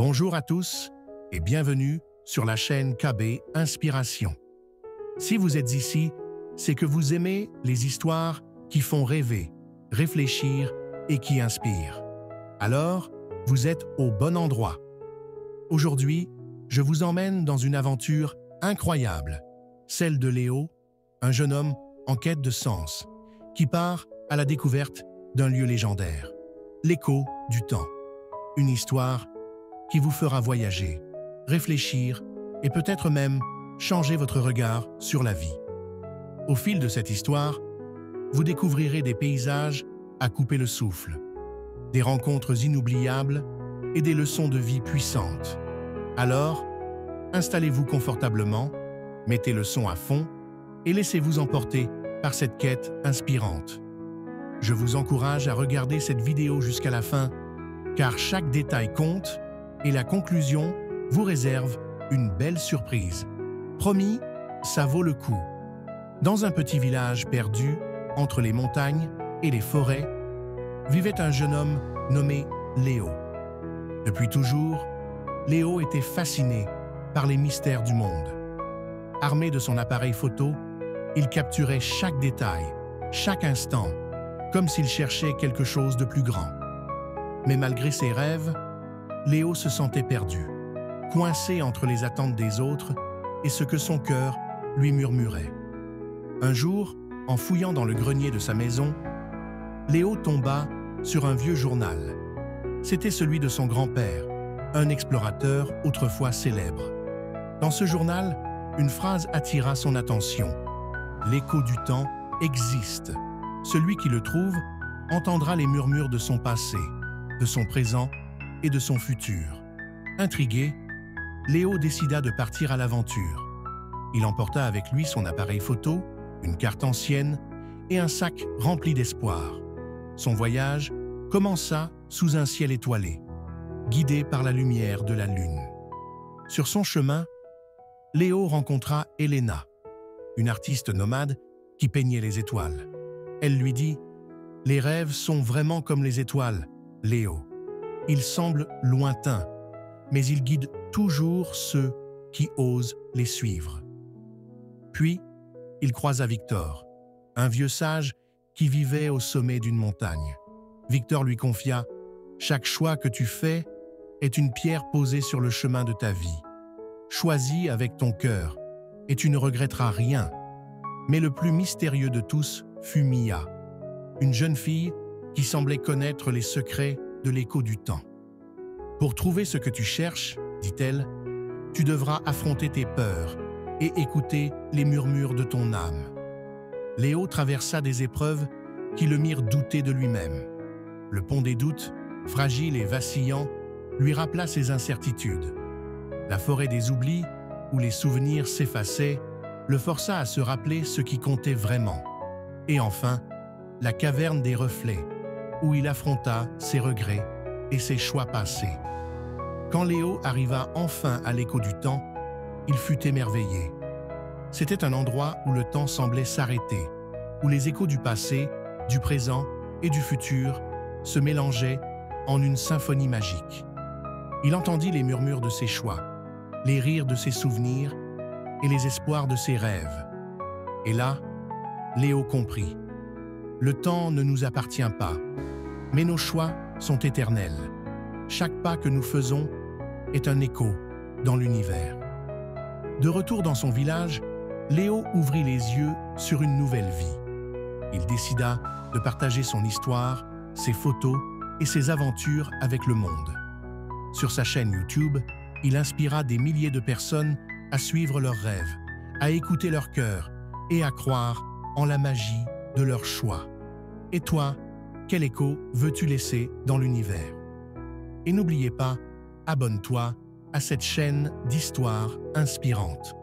Bonjour à tous et bienvenue sur la chaîne KB Inspiration. Si vous êtes ici, c'est que vous aimez les histoires qui font rêver, réfléchir et qui inspirent. Alors, vous êtes au bon endroit. Aujourd'hui, je vous emmène dans une aventure incroyable, celle de Léo, un jeune homme en quête de sens, qui part à la découverte d'un lieu légendaire, l'écho du temps. Une histoire qui vous fera voyager, réfléchir et peut-être même changer votre regard sur la vie. Au fil de cette histoire, vous découvrirez des paysages à couper le souffle, des rencontres inoubliables et des leçons de vie puissantes. Alors, installez-vous confortablement, mettez le son à fond et laissez-vous emporter par cette quête inspirante. Je vous encourage à regarder cette vidéo jusqu'à la fin, car chaque détail compte et la conclusion vous réserve une belle surprise. Promis, ça vaut le coup. Dans un petit village perdu entre les montagnes et les forêts, vivait un jeune homme nommé Léo. Depuis toujours, Léo était fasciné par les mystères du monde. Armé de son appareil photo, il capturait chaque détail, chaque instant, comme s'il cherchait quelque chose de plus grand. Mais malgré ses rêves, Léo se sentait perdu, coincé entre les attentes des autres et ce que son cœur lui murmurait. Un jour, en fouillant dans le grenier de sa maison, Léo tomba sur un vieux journal. C'était celui de son grand-père, un explorateur autrefois célèbre. Dans ce journal, une phrase attira son attention. « L'écho du temps existe. Celui qui le trouve entendra les murmures de son passé, de son présent et de son futur. » Intrigué, Léo décida de partir à l'aventure. Il emporta avec lui son appareil photo, une carte ancienne et un sac rempli d'espoir. Son voyage commença sous un ciel étoilé, guidé par la lumière de la lune. Sur son chemin, Léo rencontra Elena, une artiste nomade qui peignait les étoiles. Elle lui dit « Les rêves sont vraiment comme les étoiles, Léo. Ils semblent lointains, mais ils guident toujours ceux qui osent les suivre. » Puis, il croisa Victor, un vieux sage qui vivait au sommet d'une montagne. Victor lui confia « Chaque choix que tu fais est une pierre posée sur le chemin de ta vie. Choisis avec ton cœur, et tu ne regretteras rien. » Mais le plus mystérieux de tous fut Mia, une jeune fille qui semblait connaître les secrets de l'écho du temps. « Pour trouver ce que tu cherches, dit-elle, tu devras affronter tes peurs et écouter les murmures de ton âme. » Léo traversa des épreuves qui le mirent douter de lui-même. Le pont des doutes, fragile et vacillant, lui rappela ses incertitudes. La forêt des oublis, où les souvenirs s'effaçaient, le força à se rappeler ce qui comptait vraiment. Et enfin, la caverne des reflets, où il affronta ses regrets et ses choix passés. Quand Léo arriva enfin à l'écho du temps, il fut émerveillé. C'était un endroit où le temps semblait s'arrêter, où les échos du passé, du présent et du futur se mélangeaient en une symphonie magique. Il entendit les murmures de ses choix, les rires de ses souvenirs et les espoirs de ses rêves. Et là, Léo comprit. Le temps ne nous appartient pas, mais nos choix sont éternels. Chaque pas que nous faisons est un écho dans l'univers. De retour dans son village, Léo ouvrit les yeux sur une nouvelle vie. Il décida de partager son histoire, ses photos et ses aventures avec le monde. Sur sa chaîne YouTube, il inspira des milliers de personnes à suivre leurs rêves, à écouter leur cœur et à croire en la magie de leurs choix. Et toi, quel écho veux-tu laisser dans l'univers? Et n'oubliez pas, abonne-toi à cette chaîne d'histoires inspirantes.